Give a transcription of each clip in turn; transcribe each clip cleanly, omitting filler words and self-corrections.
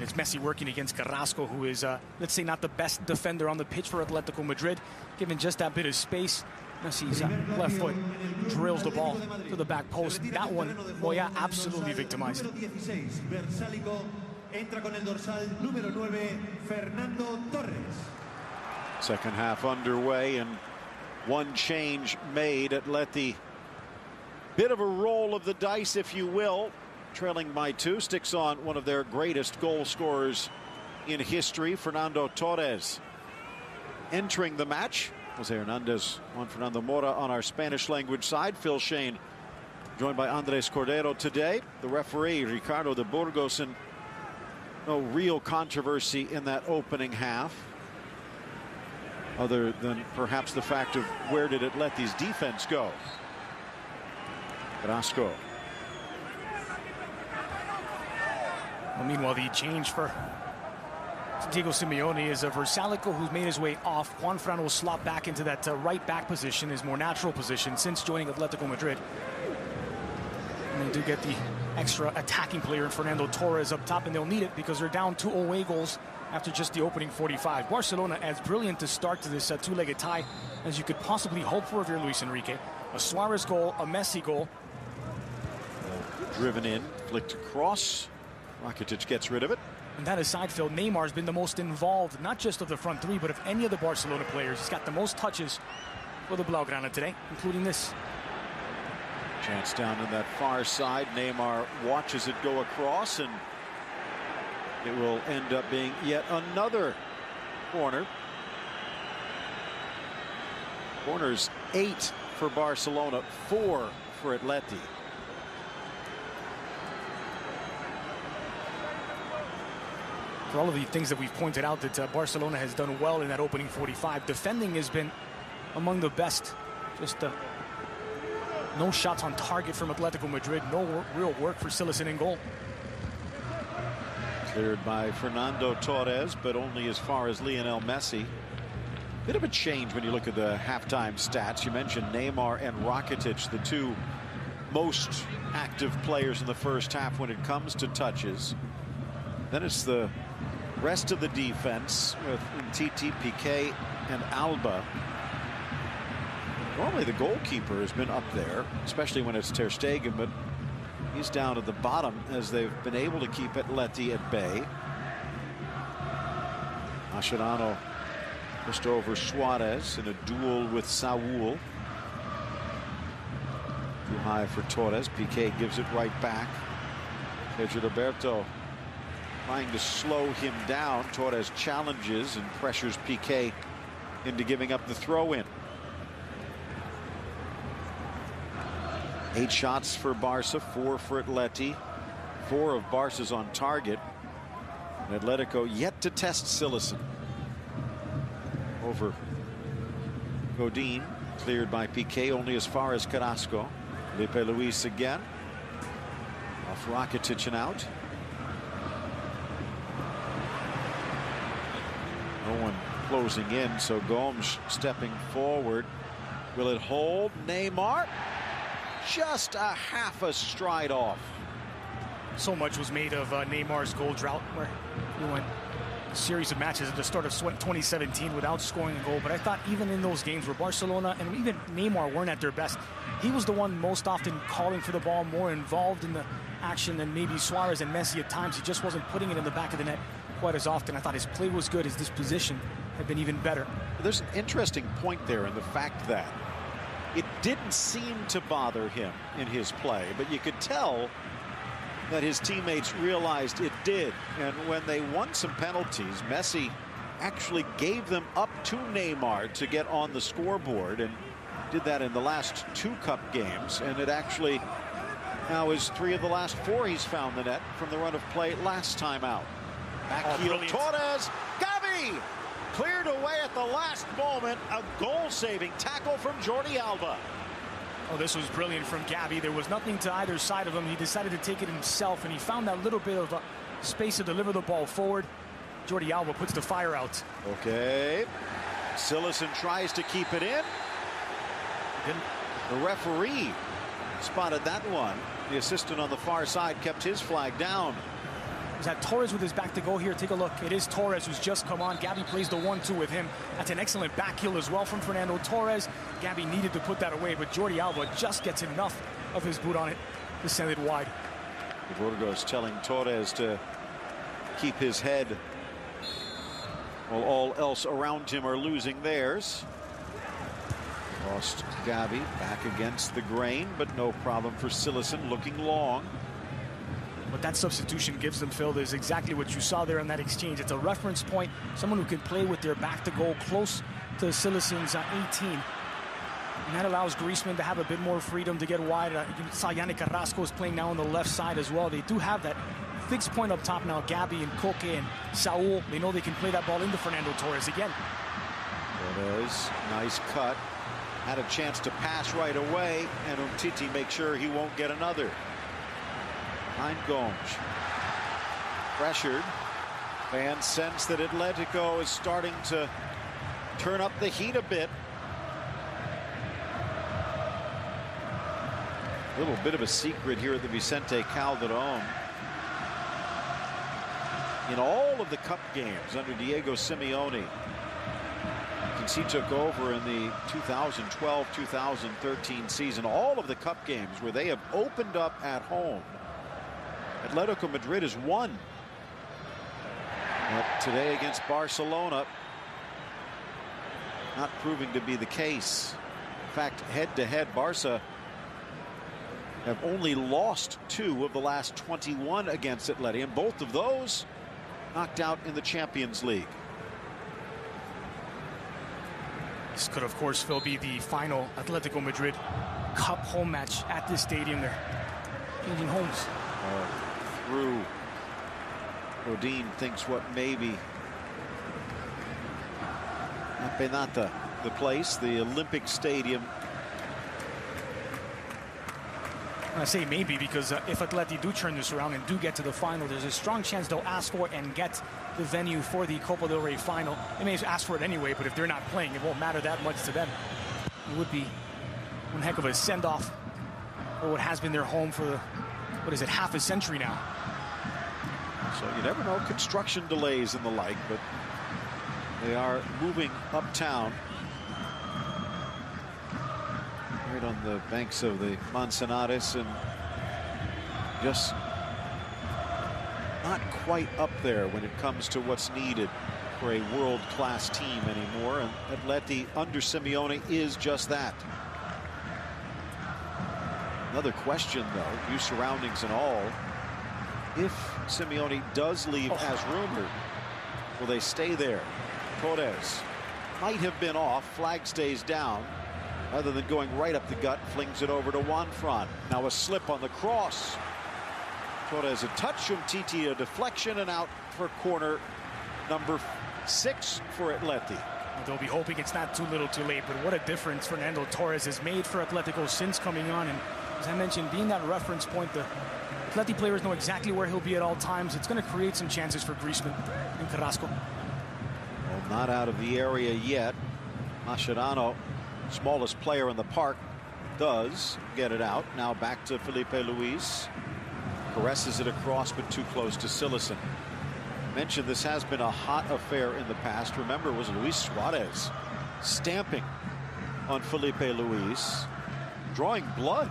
it's Messi working against Carrasco, who is, let's say, not the best defender on the pitch for Atletico Madrid. Given just that bit of space, Messi's left foot drills the ball to the back post. That one, Moya absolutely victimized. Second half underway and one change made. Atleti, bit of a roll of the dice, if you will. Trailing by 2, sticks on one of their greatest goal scorers in history, Fernando Torres. Entering the match, Jose Hernandez, Juan Fernando Mora on our Spanish language side. Phil Shane joined by Andres Cordero today. The referee, Ricardo de Burgos, and no real controversy in that opening half, other than perhaps the fact of where did Atleti's defense go. Carrasco. Well, meanwhile, the change for Diego Simeone is a Versalico who's made his way off. Juan Fran will slot back into that right back position, his more natural position since joining Atletico Madrid. And they do get the extra attacking player in Fernando Torres up top, and they'll need it because they're down 2 away goals after just the opening 45. Barcelona as brilliant to start to this two-legged tie as you could possibly hope for if you're Luis Enrique. A Suarez goal, a Messi goal. Driven in, flicked across. Rakitic gets rid of it. And that aside, Phil, Neymar's been the most involved, not just of the front 3, but of any of the Barcelona players. He's got the most touches for the Blaugrana today, including this. Chance down in that far side. Neymar watches it go across, and it will end up being yet another corner. Corners 8 for Barcelona, 4 for Atleti. For all of the things that we've pointed out that Barcelona has done well in that opening 45, defending has been among the best. Just no shots on target from Atletico Madrid, no real work for Silicen in goal. Cleared by Fernando Torres, but only as far as Lionel Messi. Bit of a change when you look at the halftime stats. You mentioned Neymar and Rakitic, the 2 most active players in the first half when it comes to touches. Then it's the rest of the defense with Titi, Piqué, and Alba. Normally the goalkeeper has been up there, especially when it's Ter Stegen, but he's down at the bottom as they've been able to keep Atleti at bay. Mascherano just over Suarez in a duel with Saúl. Too high for Torres. Piqué gives it right back. Sergio Roberto trying to slow him down. Torres challenges and pressures Piqué into giving up the throw-in. 8 shots for Barca, 4 for Atleti. 4 of Barca's on target. And Atletico yet to test Silicen. Over Godin, cleared by Piqué only as far as Carrasco. Felipe Luis again. Off Rakitic and out. No one closing in, so Gomes stepping forward. Will it hold? Neymar just a half a stride off. So much was made of Neymar's goal drought, where he went a series of matches at the start of 2017 without scoring a goal. But I thought even in those games where Barcelona and even Neymar weren't at their best, he was the one most often calling for the ball, more involved in the action than maybe Suarez and Messi at times. He just wasn't putting it in the back of the net quite as often. I thought his play was good. His disposition had been even better. There's an interesting point there in the fact that it didn't seem to bother him in his play, but you could tell that his teammates realized it did. And when they won some penalties, Messi actually gave them up to Neymar to get on the scoreboard, and did that in the last 2 cup games. And it actually now is 3 of the last 4 he's found the net from the run of play last time out. Back heel Torres. Gavi cleared away at the last moment. A goal-saving tackle from Jordi Alba. Oh, this was brilliant from Gavi. There was nothing to either side of him. He decided to take it himself, and he found that little bit of space to deliver the ball forward. Jordi Alba puts the fire out. Okay. Silicen tries to keep it in. The referee spotted that one. The assistant on the far side kept his flag down. Is that Torres with his back to go here? Take a look. It is Torres who's just come on. Gabby plays the 1-2 with him. That's an excellent back heel as well from Fernando Torres. Gabby needed to put that away, but Jordi Alba just gets enough of his boot on it to send it wide. Burgos telling Torres to keep his head while all else around him are losing theirs. Lost Gabby back against the grain, but no problem for Cillessen, looking long. What that substitution gives them, Phil, is exactly what you saw there in that exchange. It's a reference point, someone who can play with their back to goal close to Cillessen's 18. And that allows Griezmann to have a bit more freedom to get wide. You saw Yannick Carrasco is playing now on the left side as well. They do have that fixed point up top now. Gabby and Koke and Saul, they know they can play that ball into Fernando Torres again. Torres, nice cut. Had a chance to pass right away, and Umtiti makes sure he won't get another. Behind Gomes. Pressured. Fans sense that Atletico is starting to turn up the heat a bit. A little bit of a secret here at the Vicente Calderon. In all of the cup games under Diego Simeone, since he took over in the 2012-2013 season, all of the cup games where they have opened up at home, Atletico Madrid has won. But today against Barcelona, not proving to be the case. In fact, head-to-head, Barca have only lost 2 of the last 21 against Atleti, and both of those knocked out in the Champions League. This could, of course, Phil, be the final Atletico Madrid Cup home match at this stadium. They're changing homes. Through. Rodin thinks what maybe Penata, the place, the Olympic Stadium. I say maybe because if Atleti do turn this around and do get to the final, there's a strong chance they'll ask for and get the venue for the Copa del Rey final. They may ask for it anyway, but if they're not playing, it won't matter that much to them. It would be one heck of a send-off for what has been their home for, what is it, half a century now. So you never know, construction delays and the like, but they are moving uptown. Right on the banks of the Manzanares, and just not quite up there when it comes to what's needed for a world-class team anymore. And Atleti under Simeone is just that. Another question, though, new surroundings and all. If Simeone does leave as rumored, will they stay there? Torres might have been off. Flag stays down. Rather than going right up the gut, flings it over to Juanfran. Now a slip on the cross. Torres a touch from Titi, a deflection, and out for corner number 6 for Atleti. They'll be hoping it's not too little too late, but what a difference Fernando Torres has made for Atletico since coming on. And as I mentioned, being that reference point, the Atleti players know exactly where he'll be at all times. It's going to create some chances for Griezmann and Carrasco. Well, not out of the area yet. Mascherano, smallest player in the park, does get it out. Now back to Felipe Luis. Caresses it across, but too close to Cillessen. Mentioned this has been a hot affair in the past. Remember, it was Luis Suarez stamping on Felipe Luis, drawing blood.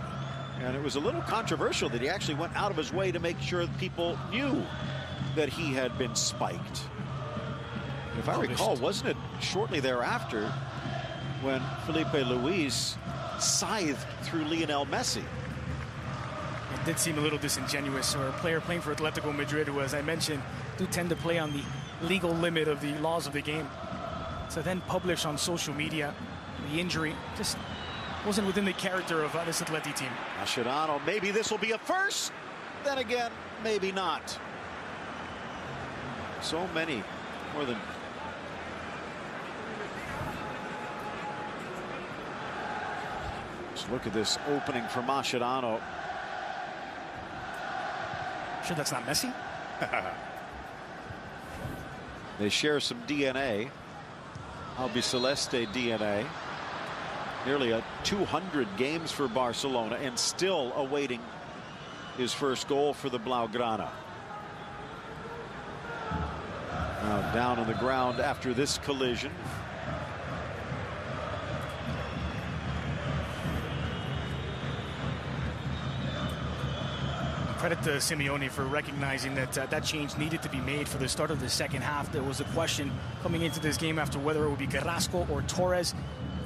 And it was a little controversial that he actually went out of his way to make sure that people knew that he had been spiked. If I recall, wasn't it shortly thereafter when Felipe Luis scythed through Lionel Messi? It did seem a little disingenuous for a player playing for Atletico Madrid, who, as I mentioned, do tend to play on the legal limit of the laws of the game. So then publish on social media the injury just wasn't within the character of this Atleti team. Mascherano, maybe this will be a first. Then again, maybe not. So many, more than just look at this opening for Mascherano. Sure that's not Messi? They share some DNA. Albiceleste DNA. Nearly 200 games for Barcelona, and still awaiting his first goal for the Blaugrana. down on the ground after this collision. Credit to Simeone for recognizing that that change needed to be made for the start of the second half. There was a question coming into this game after whether it would be Carrasco or Torres.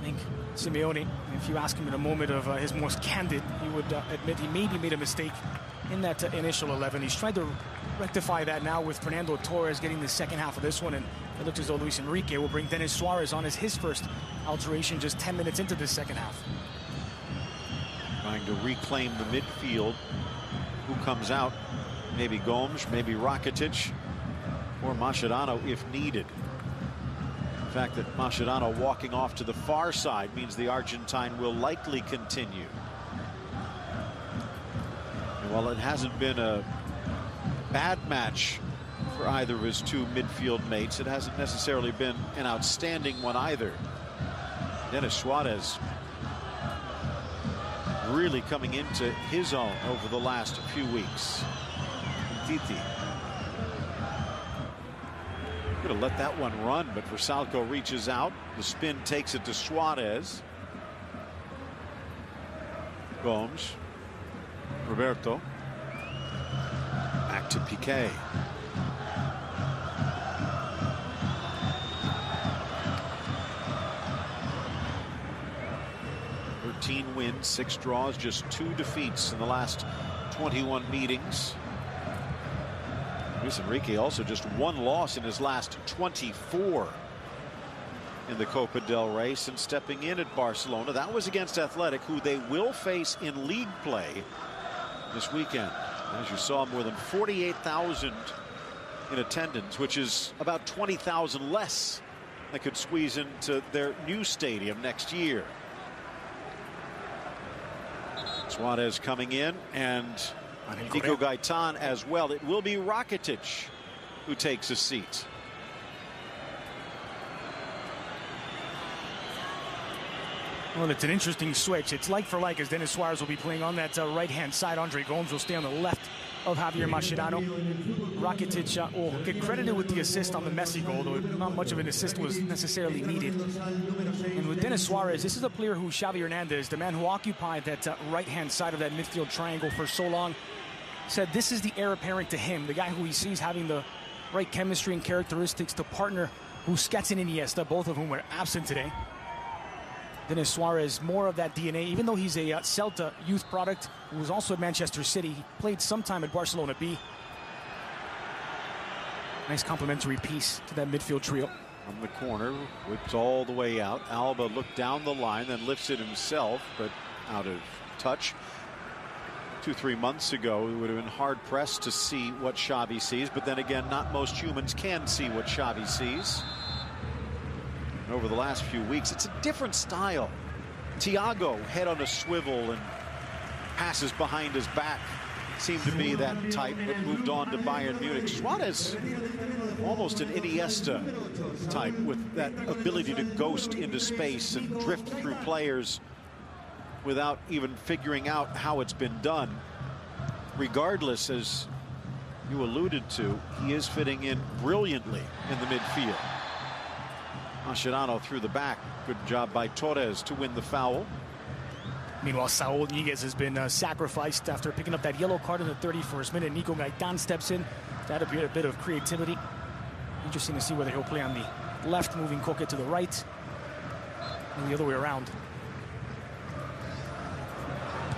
I think Simeone, if you ask him in a moment of his most candid, he would admit he maybe made a mistake in that initial 11. He's tried to rectify that now with Fernando Torres getting the second half of this one, and it looks as though Luis Enrique will bring Denis Suarez on as his first alteration just 10 minutes into this second half. Trying to reclaim the midfield. Who comes out? Maybe Gomes, maybe Rakitic, or Mascherano if needed. The fact that Mascherano walking off to the far side means the Argentine will likely continue. And while it hasn't been a bad match for either of his two midfield mates, it hasn't necessarily been an outstanding one either. Denis Suarez really coming into his own over the last few weeks. Titi gonna let that one run, but Versalco reaches out. The spin takes it to Suarez. Gomes, Roberto, back to Piqué. Wins, 6 draws, just 2 defeats in the last 21 meetings. Luis Enrique also just 1 loss in his last 24 in the Copa del Rey since stepping in at Barcelona. That was against Athletic, who they will face in league play this weekend. As you saw, more than 48,000 in attendance, which is about 20,000 less that could squeeze into their new stadium next year. Suarez coming in, and Nico Gaitan as well. It will be Rakitic who takes a seat. Well, it's an interesting switch. It's like for like, as Denis Suarez will be playing on that right-hand side. Andre Gomes will stay on the left of Javier Mascherano. Rakitic will get credited with the assist on the Messi goal, though not much of an assist was necessarily needed. And with Denis Suarez, this is a player who Xavi Hernandez, the man who occupied that right-hand side of that midfield triangle for so long, said this is the heir apparent to him, the guy who he sees having the right chemistry and characteristics to partner Busquets and Iniesta, both of whom were absent today. Denis Suarez, more of that DNA, even though he's a Celta youth product who was also at Manchester City. He played some time at Barcelona B. Nice complementary piece to that midfield trio. From the corner, whips all the way out. Alba looked down the line, then lifts it himself, but out of touch. 2-3 months ago, we would have been hard-pressed to see what Xavi sees, but then again, not most humans can see what Xavi sees. Over the last few weeks, it's a different style. Thiago, head on a swivel and passes behind his back, seemed to be that type, but moved on to Bayern Munich. Suarez, almost an Iniesta type, with that ability to ghost into space and drift through players without even figuring out how it's been done. Regardless, as you alluded to, he is fitting in brilliantly in the midfield. Mascherano through the back. Good job by Torres to win the foul. Meanwhile, Saúl Ñíguez has been sacrificed after picking up that yellow card in the 31st minute. Nico Gaitan steps in to add a bit of creativity. Interesting to see whether he'll play on the left, moving Koke to the right, and the other way around.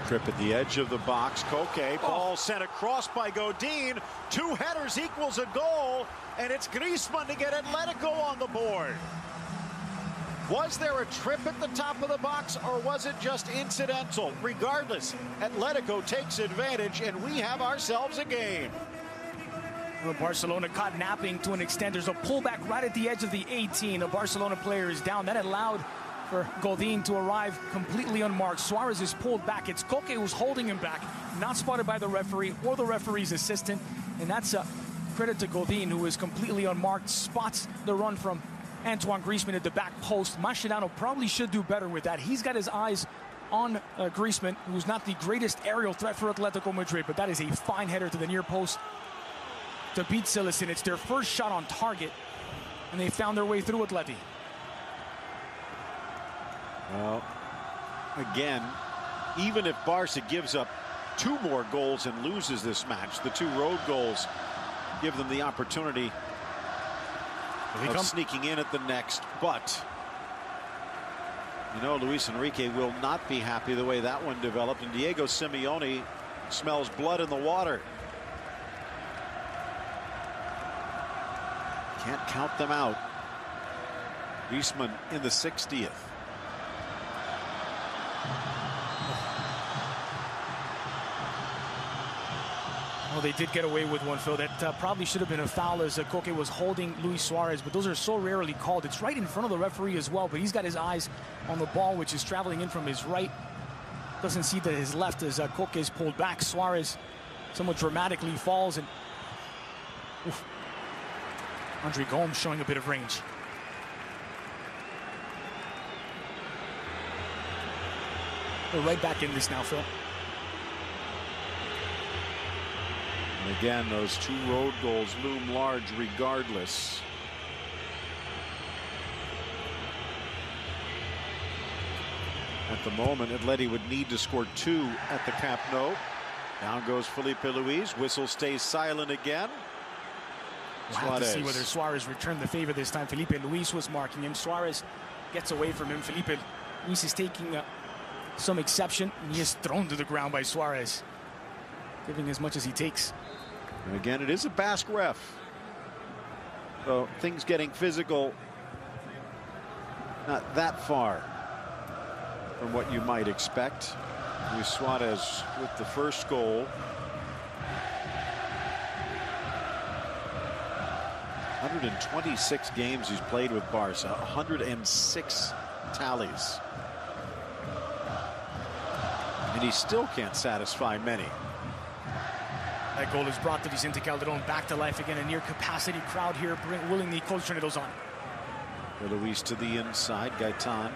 Trip at the edge of the box. Koke, ball sent across by Godin. 2 headers equals a goal, and it's Griezmann to get Atletico on the board. Was there a trip at the top of the box, or was it just incidental? Regardless, Atletico takes advantage, and we have ourselves a game. Well, Barcelona caught napping to an extent. There's a pullback right at the edge of the 18. A Barcelona player is down. That allowed for Godin to arrive completely unmarked. Suarez is pulled back. It's Koke who's holding him back, not spotted by the referee or the referee's assistant. And that's a credit to Godin, who is completely unmarked, spots the run from Antoine Griezmann at the back post. Mascherano probably should do better with that. He's got his eyes on Griezmann, who's not the greatest aerial threat for Atletico Madrid, but that is a fine header to the near post to beat Silicin. It's their first shot on target and they found their way through Atleti. Well, again, even if Barca gives up 2 more goals and loses this match, the 2 road goals give them the opportunity of sneaking in at the next. But you know, Luis Enrique will not be happy the way that one developed, and Diego Simeone smells blood in the water. Can't count them out. Griezmann in the 60th. Well, they did get away with one, Phil. That probably should have been a foul as Koke was holding Luis Suarez, but those are so rarely called. It's right in front of the referee as well, but he's got his eyes on the ball, which is traveling in from his right. Doesn't see that his left as Koke is pulled back. Suarez somewhat dramatically falls, and Andre Gomes showing a bit of range. We're right back in this now, Phil. And again, those 2 road goals loom large regardless. At the moment, Atleti would need to score 2 at the Camp Nou. Down goes Felipe Luis. Whistle stays silent again. We'll have to see whether Suarez returned the favor this time. Felipe Luis was marking him. Suarez gets away from him. Felipe Luis is taking some exception, and he is thrown to the ground by Suarez, giving as much as he takes. And again, it is a Basque ref. So things getting physical, not that far from what you might expect. Luis Suarez with the first goal. 126 games he's played with Barca, 106 tallies. And he still can't satisfy many. That goal has brought the Vicente Calderon back to life again. A near capacity crowd here willing the Coach Tornadoes on. Luis to the inside. Gaetan.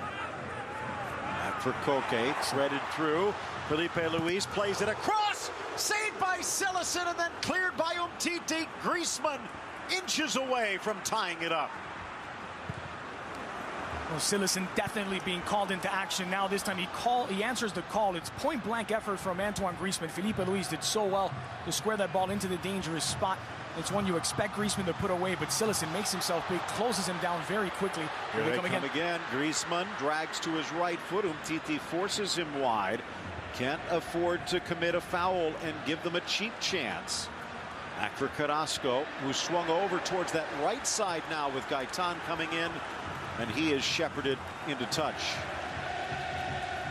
Back for Koke. Threaded through. Felipe Luis plays it across. Saved by Cillessen and then cleared by Umtiti. Griezmann inches away from tying it up. Well, Cillessen definitely being called into action now. This time he answers the call. It's point-blank effort from Antoine Griezmann. Felipe Luis did so well to square that ball into the dangerous spot. It's one you expect Griezmann to put away, but Cillessen makes himself big, closes him down very quickly. Here they come again. Griezmann drags to his right foot. Umtiti forces him wide. Can't afford to commit a foul and give them a cheap chance. Back for Carrasco, who swung over towards that right side now with Gaetan coming in. And he is shepherded into touch.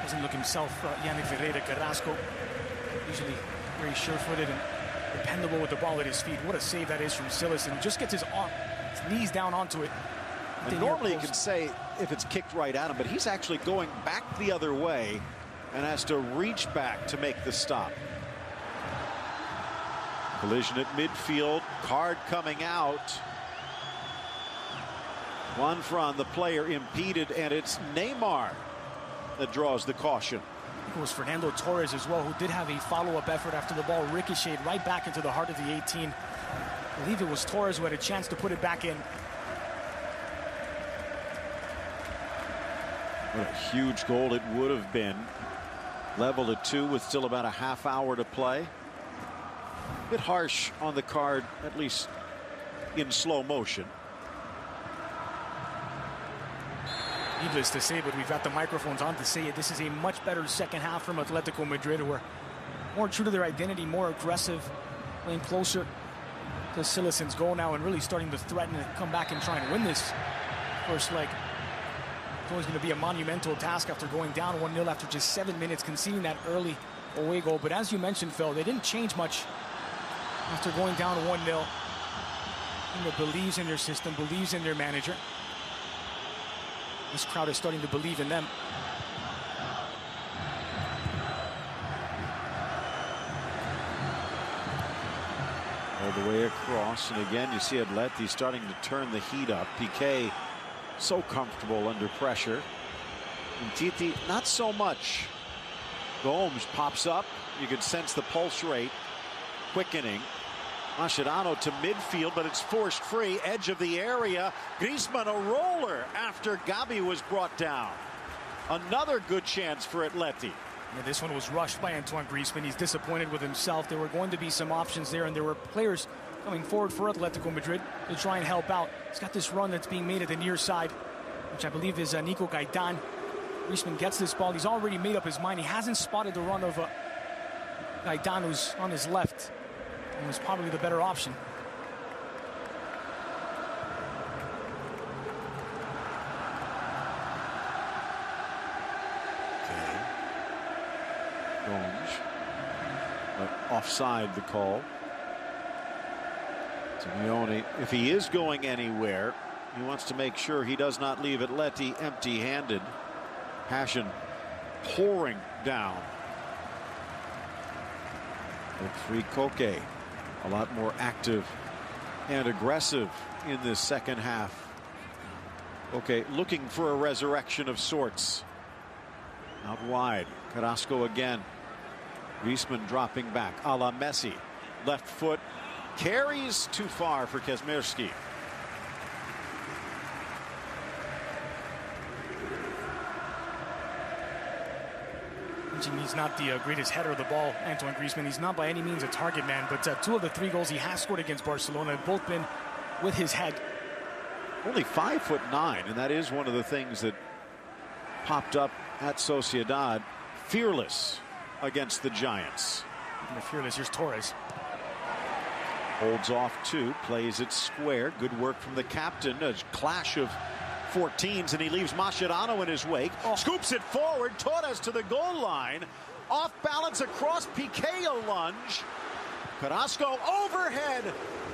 Doesn't look himself, Yannick Ferreira. Carrasco, usually very sure-footed and dependable with the ball at his feet. What a save that is from Cillessen. Just gets his knees down onto it. And normally you can say if it's kicked right at him, but he's actually going back the other way and has to reach back to make the stop. Collision at midfield. Card coming out. Juanfran, the player, impeded, and it's Neymar that draws the caution. It was Fernando Torres as well, who did have a follow-up effort after the ball ricocheted right back into the heart of the 18. I believe it was Torres who had a chance to put it back in. What a huge goal it would have been. Level at 2 with still about a half hour to play. A bit harsh on the card, at least in slow motion. Needless to say, but we've got the microphones on to say it. This is a much better second half from Atletico Madrid, who are more true to their identity, more aggressive, playing closer to Cillessen's goal now and really starting to threaten to come back and try and win this first leg. It's always going to be a monumental task after going down 1-0 after just 7 minutes, conceding that early away goal. But as you mentioned, Phil, they didn't change much after going down 1-0. That believes in their system, believes in their manager. This crowd is starting to believe in them. All the way across, and again you see Atleti starting to turn the heat up. Piqué so comfortable under pressure. And Titi not so much. Gomes pops up. You could sense the pulse rate quickening. Mascherano to midfield, but it's forced free. Edge of the area. Griezmann a roller after Gabi was brought down. Another good chance for Atleti. Yeah, this one was rushed by Antoine Griezmann. He's disappointed with himself. There were going to be some options there, and there were players coming forward for Atletico Madrid to try and help out. He's got this run that's being made at the near side, which I believe is Nico Gaitan. Griezmann gets this ball. He's already made up his mind. He hasn't spotted the run of Gaitan, who's on his left, and was probably the better option. But offside the call. Simeone, if he is going anywhere, he wants to make sure he does not leave Atleti empty-handed. Passion pouring down. But Koke a lot more active and aggressive in this second half. Okay, looking for a resurrection of sorts. Out wide, Carrasco again. Griezmann dropping back, a la Messi. Left foot carries too far for Kazmierski. He's not the greatest header of the ball, Antoine Griezmann. He's not by any means a target man, but 2 of the 3 goals he has scored against Barcelona have both been with his head. Only 5'9", and that is one of the things that popped up at Sociedad. Fearless against the Giants. Fearless, here's Torres. Holds off 2, plays it square. Good work from the captain. A clash of 14s, and he leaves Mascherano in his wake. Scoops it forward. Torres to the goal line. Off balance across Piqué, a lunge. Carrasco overhead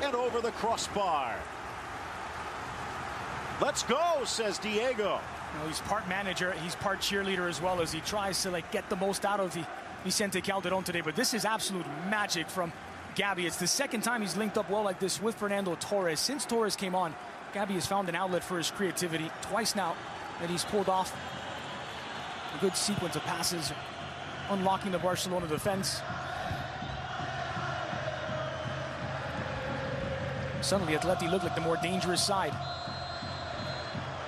and over the crossbar. Let's go, says Diego. He's part manager, he's part cheerleader as well, as he tries to get the most out of the Vicente Calderon today. But this is absolute magic from Gabi. It's the second time he's linked up well like this with Fernando Torres. Since Torres came on, Gabi has found an outlet for his creativity. Twice now that he's pulled off a good sequence of passes, unlocking the Barcelona defense. Suddenly Atleti looked like the more dangerous side.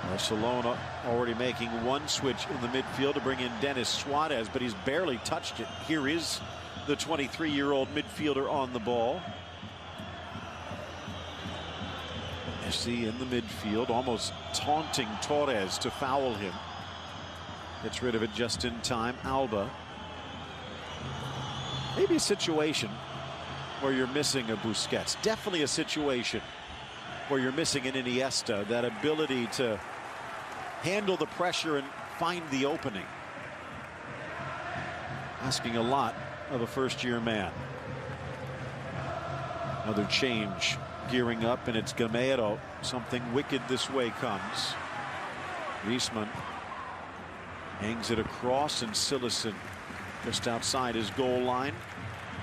Barcelona already making one switch in the midfield to bring in Denis Suarez, but he's barely touched it. Here is the 23-year-old midfielder on the ball. Messi in the midfield, almost taunting Torres to foul him. Gets rid of it just in time. Alba. Maybe a situation where you're missing a Busquets. Definitely a situation where you're missing an Iniesta. That ability to handle the pressure and find the opening. Asking a lot of a first-year man. Another change gearing up, and it's Gamero. Something wicked this way comes. Griezmann hangs it across, and Silesen just outside his goal line.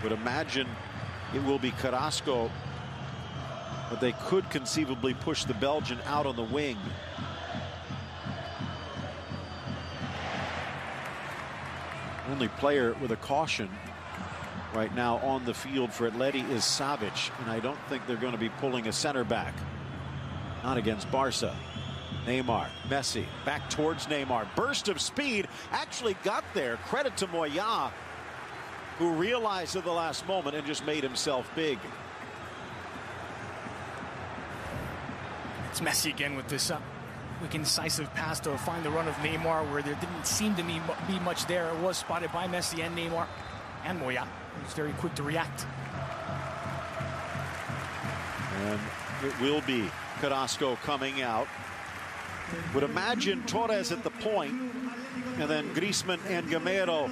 Would imagine it will be Carrasco, but they could conceivably push the Belgian out on the wing. Only player with a caution right now on the field for Atleti is Savic, and I don't think they're going to be pulling a center back. Not against Barca. Neymar, Messi, back towards Neymar. Burst of speed, actually got there. Credit to Moya, who realized at the last moment and just made himself big. It's Messi again with this quick incisive pass to find the run of Neymar, where there didn't seem to be much there. It was spotted by Messi and Neymar and Moya. He was very quick to react. And it will be Carrasco coming out. Would imagine Torres at the point, and then Griezmann and Gamero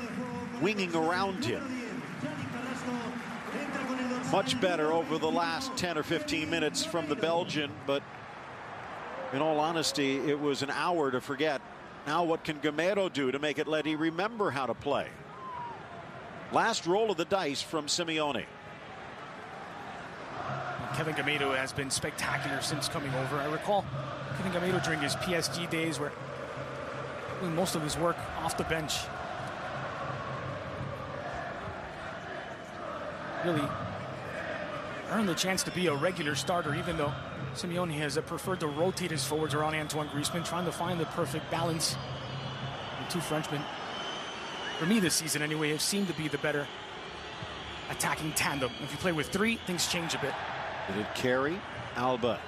winging around him. Much better over the last 10 or 15 minutes from the Belgian, but in all honesty, it was an hour to forget. Now what can Gamero do to make Atleti remember how to play? Last roll of the dice from Simeone. Kevin Gamero has been spectacular since coming over. I recall Kevin Gamero during his PSG days, where doing most of his work off the bench. Really earned the chance to be a regular starter, even though Simeone has preferred to rotate his forwards around Antoine Griezmann, trying to find the perfect balance. The two Frenchmen, for me this season anyway, have seemed to be the better attacking tandem. If you play with three, things change a bit. Did it carry? Alba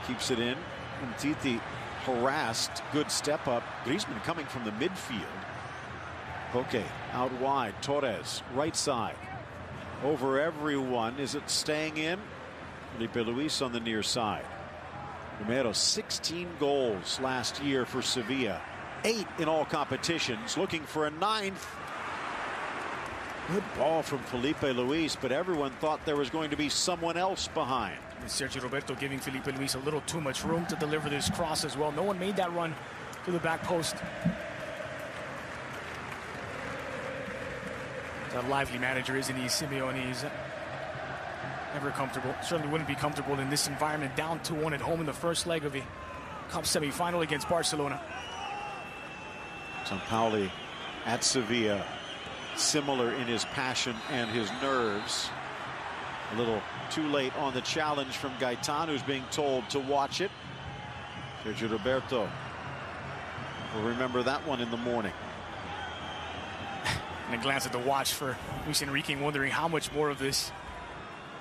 keeps it in. Umtiti harassed. Good step up. Griezmann coming from the midfield. Koke out wide. Torres right side. Over everyone. Is it staying in? Felipe Luis on the near side. Romero, 16 goals last year for Sevilla. 8 in all competitions. Looking for a 9th. Good ball from Felipe Luis, but everyone thought there was going to be someone else behind. And Sergio Roberto giving Felipe Luis a little too much room to deliver this cross as well. No one made that run to the back post. A lively manager, isn't he? Simeone. He's never comfortable. Certainly wouldn't be comfortable in this environment. Down 2-1 at home in the first leg of the Cup semi-final against Barcelona. Sampaoli at Sevilla, similar in his passion and his nerves. A little too late on the challenge from Gaetan, who's being told to watch it. Sergio Roberto will remember that one in the morning. And a glance at the watch for Luis Enrique, wondering how much more of this.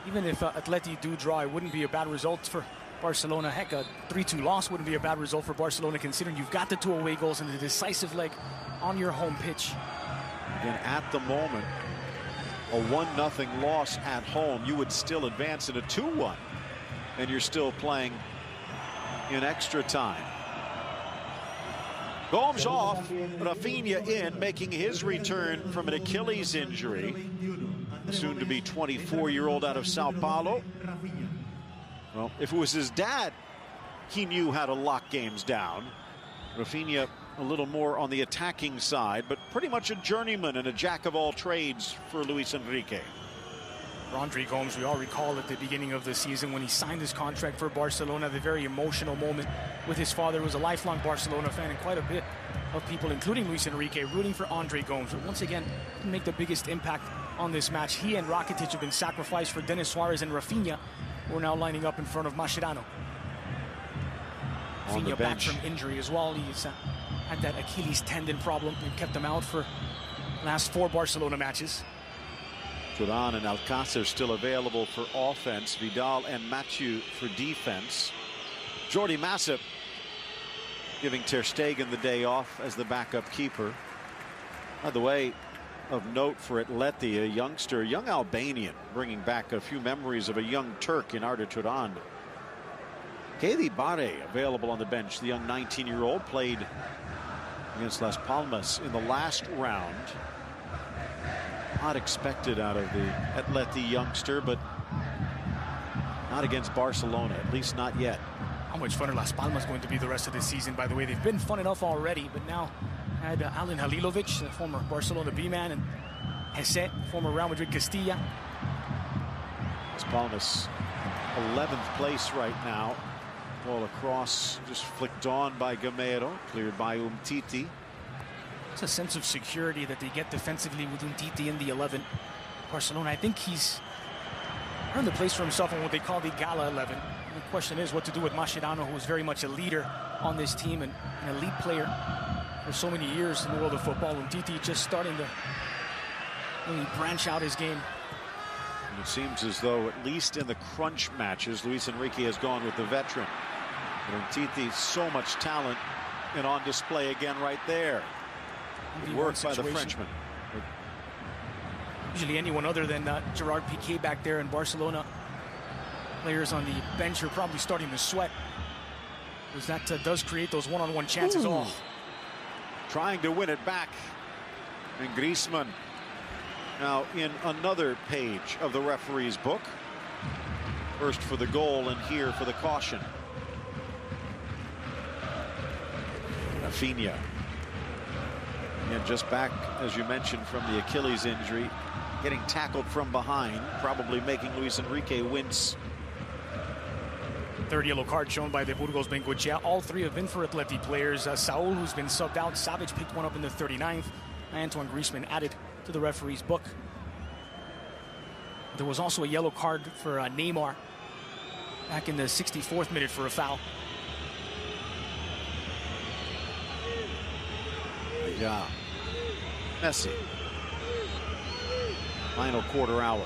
Even if Atleti do draw, it wouldn't be a bad result for Barcelona. Heck, a 3-2 loss wouldn't be a bad result for Barcelona, considering you've got the 2 away goals in the decisive leg on your home pitch. Again, at the moment, a 1-0 loss at home, you would still advance in a 2-1, and you're still playing in extra time. Gomes off, Rafinha in, making his return from an Achilles injury. Soon to be 24-year-old out of Sao Paulo. Well, if it was his dad, he knew how to lock games down. Rafinha a little more on the attacking side, but pretty much a journeyman and a jack of all trades for Luis Enrique. Andre Gomes, we all recall at the beginning of the season when he signed his contract for Barcelona, the very emotional moment with his father, who was a lifelong Barcelona fan, and quite a bit of people, including Luis Enrique, rooting for Andre Gomes. But once again, didn't make the biggest impact on this match. He and Rakitic have been sacrificed for Denis Suarez and Rafinha, who are now lining up in front of Mascherano. Rafinha back from injury as well. He's had that Achilles tendon problem and kept him out for last 4 Barcelona matches. Turan and Alcácer still available for offense. Vidal and Mathieu for defense. Jordi Massip giving Ter Stegen the day off as the backup keeper. By the way, of note for Atleti, a youngster, young Albanian, bringing back a few memories of a young Turk in Arda Turan. Kelly Barre available on the bench. The young 19-year-old played against Las Palmas in the last round. Not expected out of the Atleti youngster, but not against Barcelona, at least not yet. How much fun are Las Palmas going to be the rest of this season, by the way? They've been fun enough already, but now had Alen Halilovic, the former Barcelona B-man, and Hesse, former Real Madrid Castilla. Las Palmas 11th place right now. Ball across, just flicked on by Gamero, cleared by Umtiti. It's a sense of security that they get defensively with Umtiti in the 11. Barcelona, I think he's earned the place for himself in what they call the Gala 11. And the question is what to do with Mascherano, who is very much a leader on this team and an elite player for so many years in the world of football. Umtiti just starting to really branch out his game. And it seems as though, at least in the crunch matches, Luis Enrique has gone with the veteran. But Umtiti, so much talent, and on display again right there. Good work by the Frenchman. Usually anyone other than Gerard Piqué back there in Barcelona, players on the bench are probably starting to sweat, because that does create those one-on-one chances. Ooh. Trying to win it back. And Griezmann now in another page of the referee's book. First for the goal and here for the caution. Rafinha. And just back, as you mentioned, from the Achilles injury, getting tackled from behind, probably making Luis Enrique wince. Third yellow card shown by the Burgos Bengoechea. All 3 have been for Atleti players. Saul, who's been subbed out. Savic picked one up in the 39th. Antoine Griezmann added to the referee's book. There was also a yellow card for Neymar back in the 64th minute for a foul. Yeah. Messi. Final quarter hour.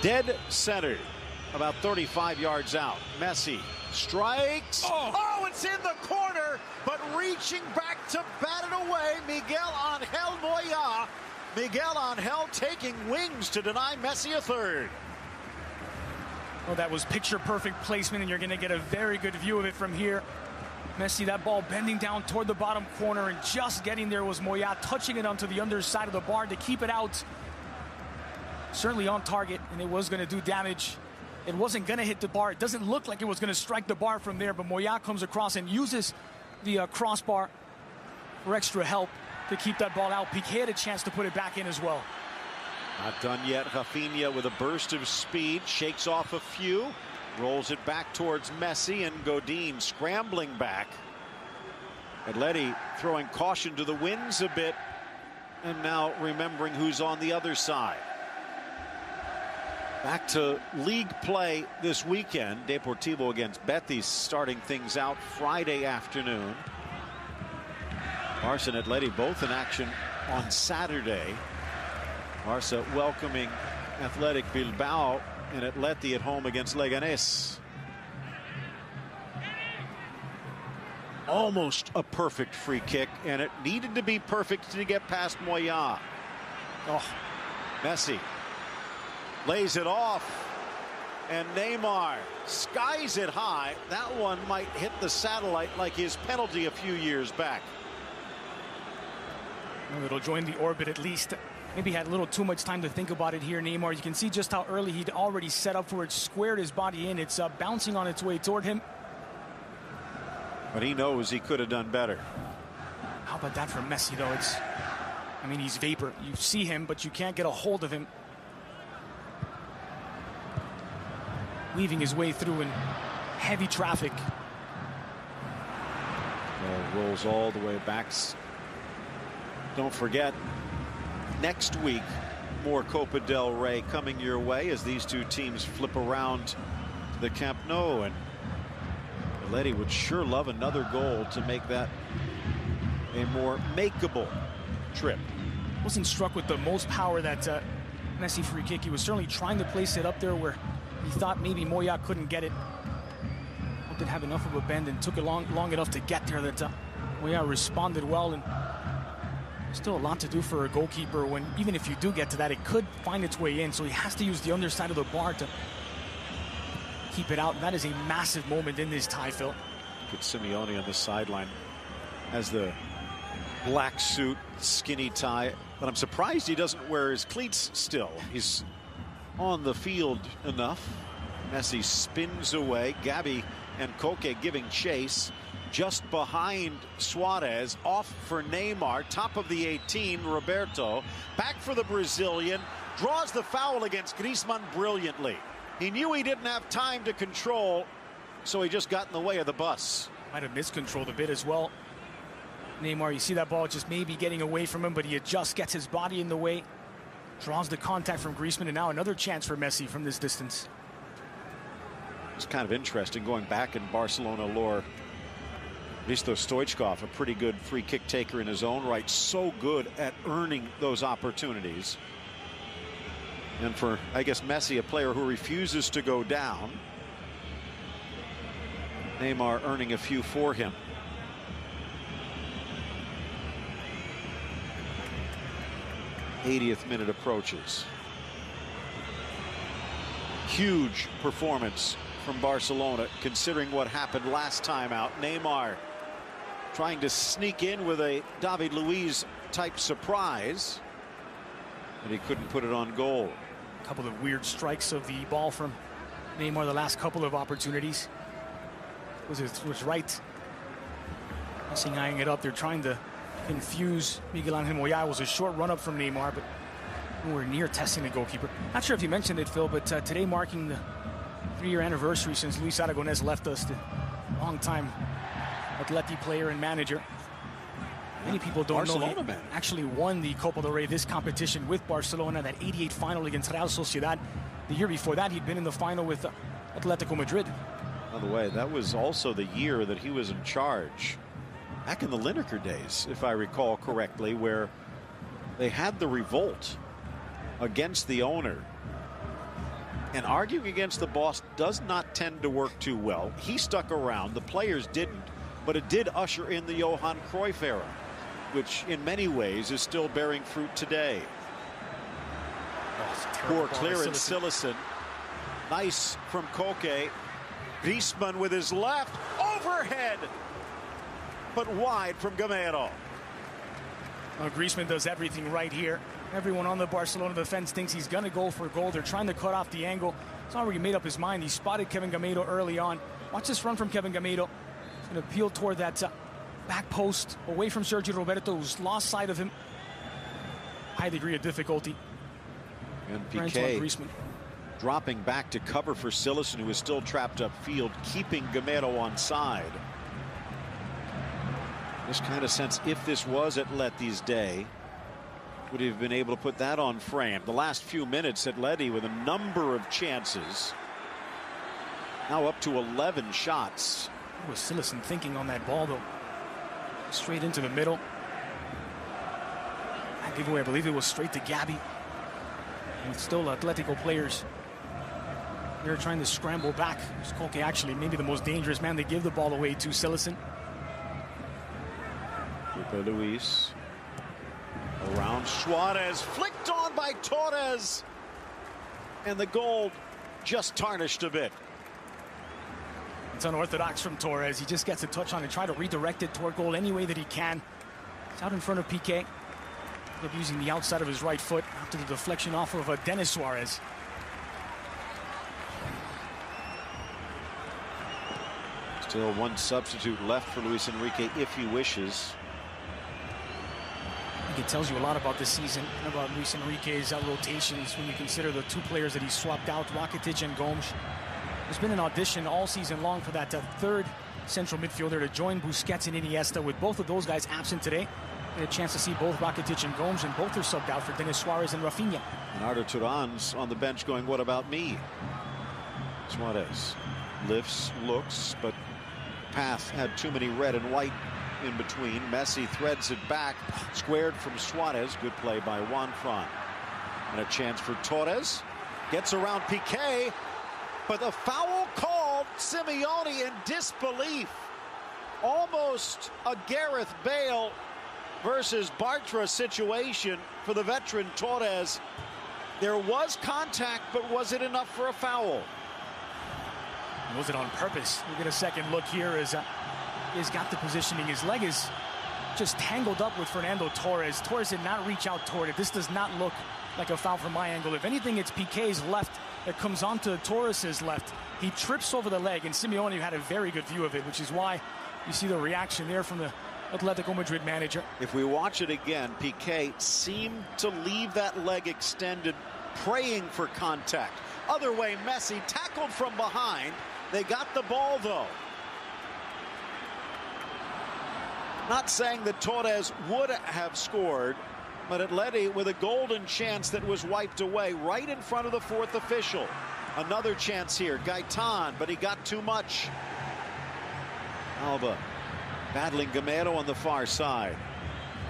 Dead center, about 35 yards out. Messi strikes. Oh, it's in the corner, but reaching back to bat it away. Miguel Angel Moya. Miguel Angel taking wings to deny Messi a third. Oh, that was picture-perfect placement, and you're going to get a very good view of it from here. Messi, that ball bending down toward the bottom corner, and just getting there was Moya, touching it onto the underside of the bar to keep it out. Certainly on target, and it was going to do damage. It wasn't going to hit the bar. It doesn't look like it was going to strike the bar from there, but Moya comes across and uses the crossbar for extra help to keep that ball out. Piqué had a chance to put it back in as well. Not done yet. Rafinha with a burst of speed, shakes off a few, rolls it back towards Messi, and Godin scrambling back. Atleti throwing caution to the winds a bit, and now remembering who's on the other side. Back to league play this weekend. Deportivo against Betis starting things out Friday afternoon. Barca and Atleti both in action on Saturday. Barca welcoming Athletic Bilbao, and Atleti at home against Leganés. Almost a perfect free kick, and it needed to be perfect to get past Moya. Oh, Messi lays it off, and Neymar skies it high. That one might hit the satellite like his penalty a few years back. Well, it'll join the orbit at least. Maybe had a little too much time to think about it here, Neymar. You can see just how early he'd already set up for it, squared his body in. It's bouncing on its way toward him. But he knows he could have done better. How about that for Messi, though? I mean, he's vapor. You see him, but you can't get a hold of him. Weaving his way through in heavy traffic. Ball rolls all the way back. Don't forget, next week, more Copa del Rey coming your way as these two teams flip around the Camp Nou, and Atleti would sure love another goal to make that a more makeable trip. Wasn't struck with the most power that Messi free kick. He was certainly trying to place it up there where he thought maybe Moya couldn't get it. Didn't have enough of a bend and took it long enough to get there that Moya responded well. And still a lot to do for a goalkeeper when, even if you do get to that, it could find its way in. So he has to use the underside of the bar to keep it out. And that is a massive moment in this tie, Phil. Look at Simeone on the sideline as the black suit, skinny tie. But I'm surprised he doesn't wear his cleats still. He's on the field enough. Messi spins away. Gabi and Koke giving chase. Just behind Suarez, off for Neymar, top of the 18, Roberto, back for the Brazilian, draws the foul against Griezmann brilliantly. He knew he didn't have time to control, so he just got in the way of the bus. Might have miscontrolled a bit as well. Neymar, you see that ball just maybe getting away from him, but he just gets his body in the way, draws the contact from Griezmann, and now another chance for Messi from this distance. It's kind of interesting going back in Barcelona lore. Risto Stoichkov, a pretty good free kick taker in his own right, so good at earning those opportunities. And for, I guess, Messi, a player who refuses to go down, Neymar earning a few for him. '80th minute approaches. Huge performance from Barcelona, considering what happened last time out. Neymar trying to sneak in with a David Luiz type surprise, but he couldn't put it on goal. A couple of weird strikes of the ball from Neymar the last couple of opportunities. Was right. Messing eyeing it up. They're trying to confuse Miguel Angel Moya. It was a short run up from Neymar, but nowhere near testing the goalkeeper. Not sure if you mentioned it, Phil, but today marking the 3-year anniversary since Luis Aragonés left us, the long-time Atleti player and manager. Many people don't know he man. actually won the Copa del Rey, this competition, with Barcelona, that 88 final against Real Sociedad. The year before that, he'd been in the final with Atletico Madrid. By the way, that was also the year that he was in charge, back in the Lineker days, if I recall correctly, where they had the revolt against the owner. And arguing against the boss does not tend to work too well. He stuck around, the players didn't, but it did usher in the Johan Cruyff era, which in many ways is still bearing fruit today. Poor clearance, Cillessen. Nice from Koke. Griezmann with his left, overhead, but wide from Gamero. Griezmann does everything right here. Everyone on the Barcelona defense thinks he's going to go for a goal. They're trying to cut off the angle. He's already made up his mind. He spotted Kevin Gamero early on. Watch this run from Kevin Gamero. He's going to appeal toward that back post, away from Sergio Roberto, who's lost sight of him. High degree of difficulty. And Piqué dropping back to cover for Cillessen, who is still trapped upfield, keeping Gamero on side. This kind of sense, if this was Atleti's day, would he have been able to put that on frame? The last few minutes, Atleti with a number of chances. Now up to 11 shots. What was Cillessen thinking on that ball, though? Straight into the middle. That giveaway, I believe it was straight to Gabi. And still Atletico players. They're trying to scramble back. Koke actually maybe the most dangerous man. They give the ball away to Cillessen. Luis around Suarez, flicked on by Torres, and the goal just tarnished a bit. It's unorthodox from Torres. He just gets a touch on it, try to redirect it toward goal any way that he can. It's out in front of Piqué. Using the outside of his right foot after the deflection off of Denis Suarez. Still one substitute left for Luis Enrique if he wishes. I think it tells you a lot about this season, about Luis Enrique's rotations when you consider the two players that he swapped out, Rakitic and Gomes. There's been an audition all season long for that third central midfielder to join Busquets and Iniesta. With both of those guys absent today, we had a chance to see both Rakitic and Gomes, and both are subbed out for Denis Suarez and Rafinha. And Arda Turan's on the bench going, what about me? Suarez lifts, looks, but path had too many red and white in between. Messi threads it back, squared from Suarez. Good play by Juanfran. And a chance for Torres. Gets around Piqué, but a foul called. Simeone in disbelief. Almost a Gareth Bale versus Bartra situation for the veteran Torres. There was contact, but was it enough for a foul? Was it on purpose? We get a second look here as he's got the positioning. His leg is just tangled up with Fernando Torres. Torres did not reach out toward it. This does not look like a foul from my angle. If anything, it's Piqué's left that comes onto Torres's left. He trips over the leg, and Simeone had a very good view of it, which is why you see the reaction there from the Atletico Madrid manager. If we watch it again, Piqué seemed to leave that leg extended, praying for contact. Other way, Messi tackled from behind. They got the ball, though. Not saying that Torres would have scored, but Atleti with a golden chance that was wiped away right in front of the fourth official. Another chance here, Gaetan, but he got too much. Alba battling Gamero on the far side.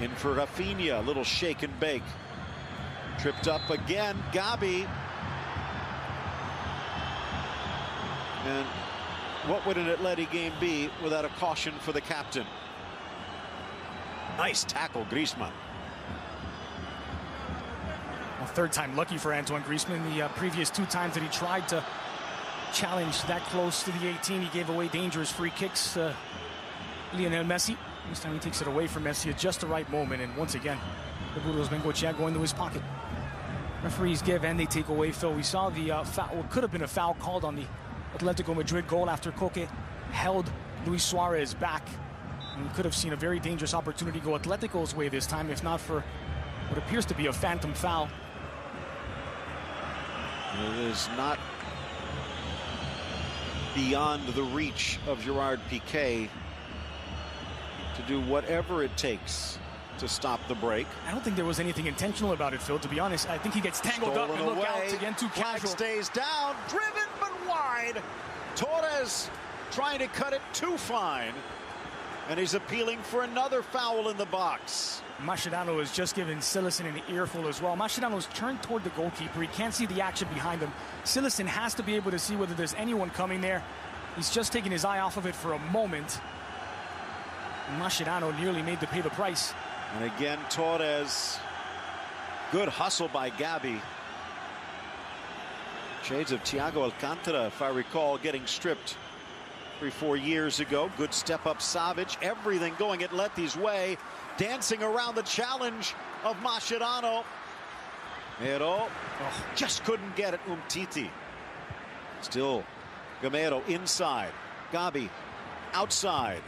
In for Rafinha, a little shake and bake. Tripped up again, Gabi. And what would an Atleti game be without a caution for the captain? Nice tackle, Griezmann. Well, third time lucky for Antoine Griezmann. The previous two times that he tried to challenge that close to the 18, he gave away dangerous free kicks. Lionel Messi. This time he takes it away from Messi at just the right moment. And once again, the Burgos Bengochea going to his pocket. Referees give and they take away. Phil, we saw the foul. What could have been a foul called on the Atletico Madrid goal after Koke held Luis Suarez back. And we could have seen a very dangerous opportunity go Atletico's way this time, if not for what appears to be a phantom foul. It is not beyond the reach of Gerard Piqué to do whatever it takes to stop the break. I don't think there was anything intentional about it, Phil, to be honest. I think he gets tangled up and look out again, too casual. Stays down, driven but wide. Torres trying to cut it too fine. And he's appealing for another foul in the box. Mascherano has just given Cillessen an earful as well. Mascherano's turned toward the goalkeeper. He can't see the action behind him. Cillessen has to be able to see whether there's anyone coming there. He's just taken his eye off of it for a moment. Mascherano nearly made to pay the price. And again, Torres. Good hustle by Gabi. Shades of Thiago Alcantara, if I recall, getting stripped 3-4 years ago. Good step up Savic. Everything going Atleti's way. Dancing around the challenge of Mascherano. Pero just couldn't get it. Umtiti. Still Gamero inside. Gabi outside.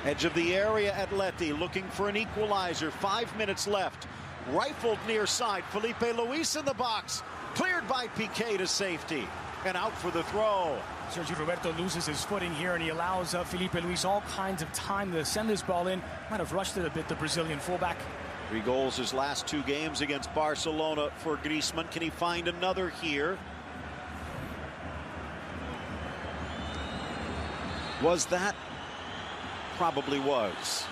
Edge of the area, Atleti looking for an equalizer. 5 minutes left. Rifled near side. Felipe Luis in the box. Cleared by Piqué to safety. And out for the throw. Sergio Roberto loses his footing here, and he allows Felipe Luis all kinds of time to send this ball in. Might have rushed it a bit, the Brazilian fullback. 3 goals his last 2 games against Barcelona for Griezmann. Can he find another here? Was that? Probably was.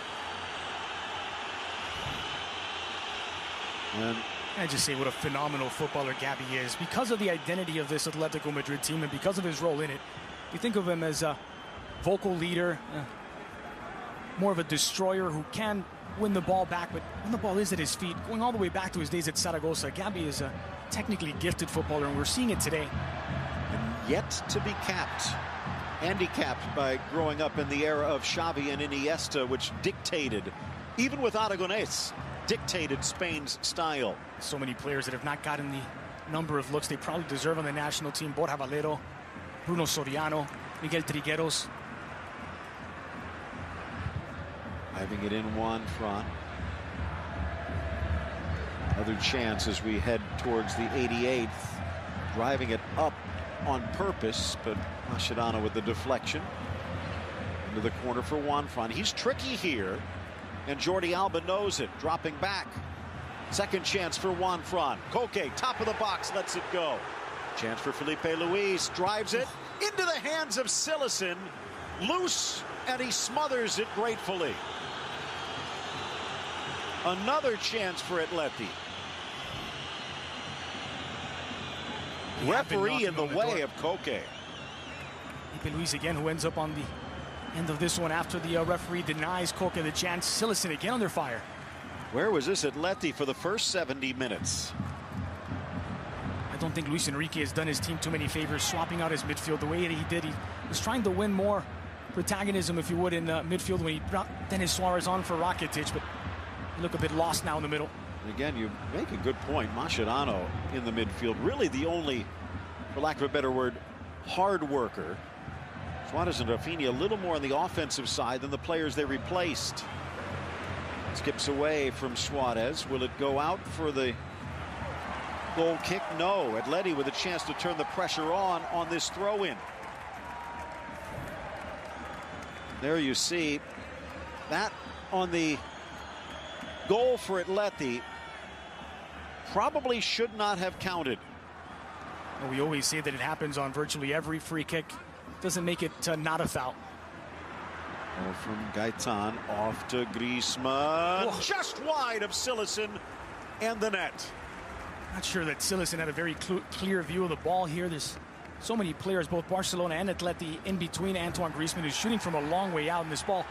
And I just say what a phenomenal footballer Gabi is. Because of the identity of this Atletico Madrid team and because of his role in it, you think of him as a vocal leader, more of a destroyer who can win the ball back, but when the ball is at his feet, going all the way back to his days at Zaragoza, Gabi is a technically gifted footballer, and we're seeing it today. And yet to be capped. Handicapped by growing up in the era of Xavi and Iniesta, which dictated, even with Aragonés, dictated Spain's style. So many players that have not gotten the number of looks they probably deserve on the national team. Borja Valero, Bruno Soriano, Miguel Trigueros. Having it in Juan Fran. Another chance as we head towards the 88th. Driving it up on purpose, but Mascherano with the deflection. Into the corner for Juan Fran. He's tricky here, and Jordi Alba knows it. Dropping back. Second chance for Juan Fran. Koke, top of the box, lets it go. Chance for Felipe Luis. Drives it into the hands of Cillessen. Loose, and he smothers it gratefully. Another chance for Atleti. Referee in the way of Koke. Felipe Luis again, who ends up on the end of this one after the referee denies Koke the chance. Cillessen again under fire. Where was this Atleti for the first 70 minutes? I don't think Luis Enrique has done his team too many favors swapping out his midfield the way that he did. He was trying to win more protagonism, if you would, in midfield when he brought Denis Suarez on for Rakitic, but they look a bit lost now in the middle. Again, you make a good point. Mascherano in the midfield, really the only, for lack of a better word, hard worker. Suarez and Rafinha a little more on the offensive side than the players they replaced. Skips away from Suarez. Will it go out for the goal kick? No. Atleti with a chance to turn the pressure on this throw-in. There you see that on the goal for Atleti. Probably should not have counted. Well, we always say that it happens on virtually every free kick. Doesn't make it not a foul. Ball from Gaetan off to Griezmann. Whoa. Just wide of Cillessen and the net. Not sure that Cillessen had a very clear view of the ball here. There's so many players, both Barcelona and Atleti, in between Antoine Griezmann, who's shooting from a long way out, and this ball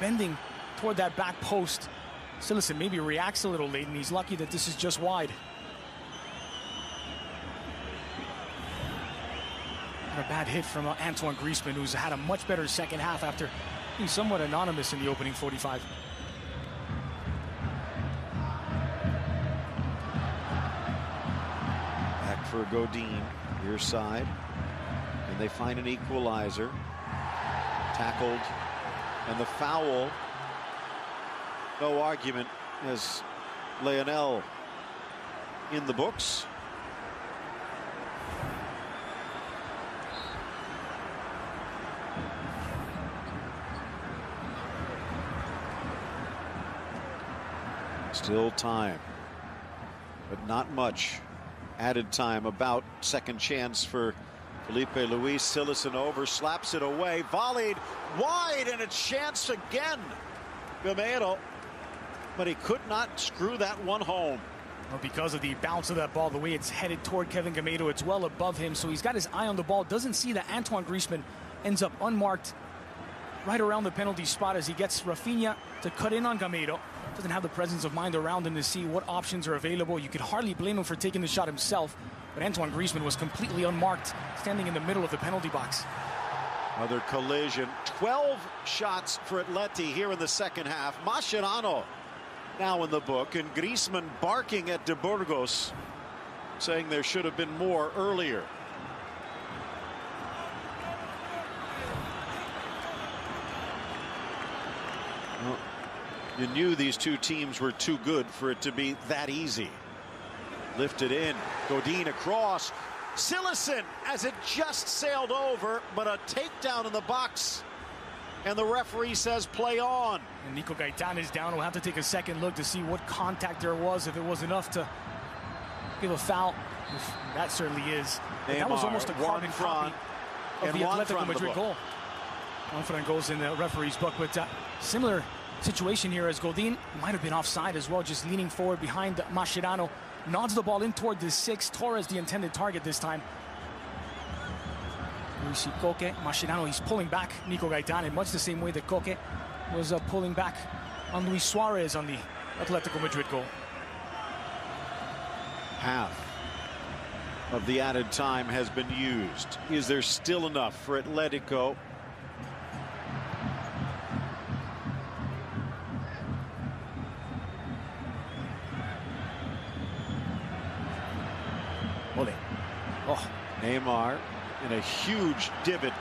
bending toward that back post. Cillessen maybe reacts a little late, and he's lucky that this is just wide. A bad hit from Antoine Griezmann, who's had a much better second half after being somewhat anonymous in the opening 45. Back for Godin, near side. And they find an equalizer. Tackled. And the foul. No argument as Leonel in the books. Still time, but not much added time. About second chance for Felipe Luis. Cillessen over, slaps it away, volleyed wide, and a chance again. Gamero, but he could not screw that one home. Well, because of the bounce of that ball, the way it's headed toward Kevin Gamero, it's well above him, so he's got his eye on the ball. Doesn't see that Antoine Griezmann ends up unmarked right around the penalty spot as he gets Rafinha to cut in on Gamero. Doesn't have the presence of mind around him to see what options are available. You could hardly blame him for taking the shot himself, but Antoine Griezmann was completely unmarked, standing in the middle of the penalty box. Another collision. 12 shots for Atleti here in the second half. Mascherano now in the book, and Griezmann barking at De Burgos, saying there should have been more earlier. Well, you knew these two teams were too good for it to be that easy. Lifted in, Godin across, Cillessen as it just sailed over, but a takedown in the box, and the referee says play on. And Nico Gaitán is down. We'll have to take a second look to see what contact there was, if it was enough to give a foul. That certainly is. That was almost a carbon copy of the Atletico Madrid goal. Juanfran goes in the referee's book, but similar situation here as Godin might have been offside as well, just leaning forward behind Mascherano. Nods the ball in toward the 6. Torres the intended target this time. We see Koke, Mascherano, he's pulling back Nico Gaitán in much the same way that Koke was pulling back on Luis Suarez on the Atletico Madrid goal. Half of the added time has been used. Is there still enough for Atletico? Ole. Oh. Neymar in a huge divot.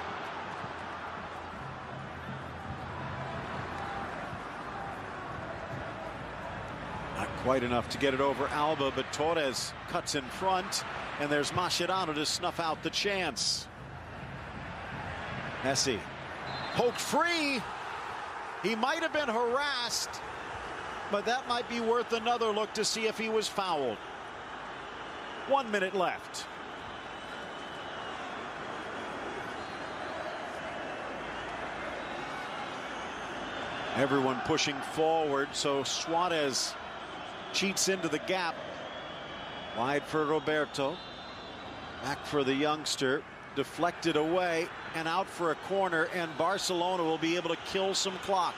Not quite enough to get it over Alba, but Torres cuts in front, and there's Mascherano to snuff out the chance. Messi poked free. He might have been harassed, but that might be worth another look to see if he was fouled. 1 minute left. Everyone pushing forward, so Suarez cheats into the gap. Wide for Roberto. Back for the youngster. Deflected away and out for a corner, and Barcelona will be able to kill some clock.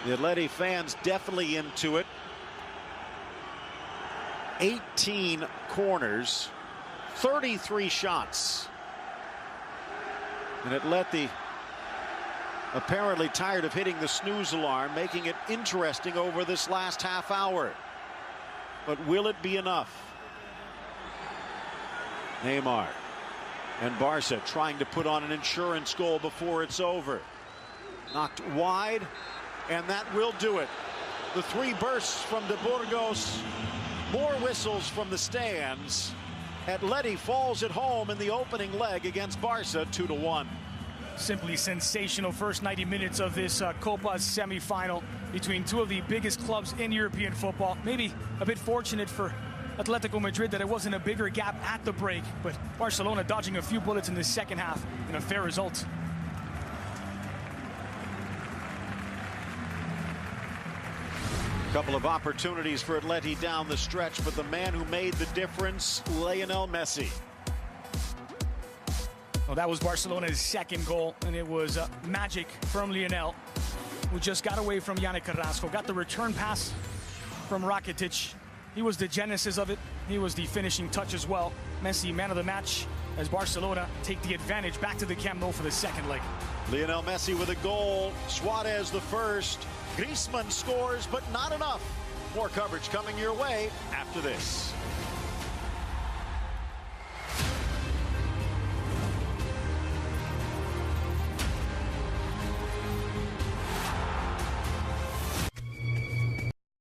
The Atleti fans definitely into it. 18 corners, 33 shots. And Atleti apparently tired of hitting the snooze alarm, making it interesting over this last half hour. But will it be enough? Neymar and Barca trying to put on an insurance goal before it's over. Knocked wide, and that will do it. The 3 bursts from De Burgos, more whistles from the stands. Atleti falls at home in the opening leg against Barca 2-1. Simply sensational first 90 minutes of this Copa semifinal between two of the biggest clubs in European football. Maybe a bit fortunate for Atletico Madrid that it wasn't a bigger gap at the break, but Barcelona dodging a few bullets in the second half in a fair result. Couple of opportunities for Atleti down the stretch, but the man who made the difference, Lionel Messi. Well, that was Barcelona's second goal, and it was magic from Lionel, who just got away from Yannick Carrasco, got the return pass from Rakitic. He was the genesis of it. He was the finishing touch as well. Messi, man of the match, as Barcelona take the advantage back to the Camp Nou for the second leg. Lionel Messi with a goal, Suarez the first. Griezmann scores, but not enough. More coverage coming your way after this.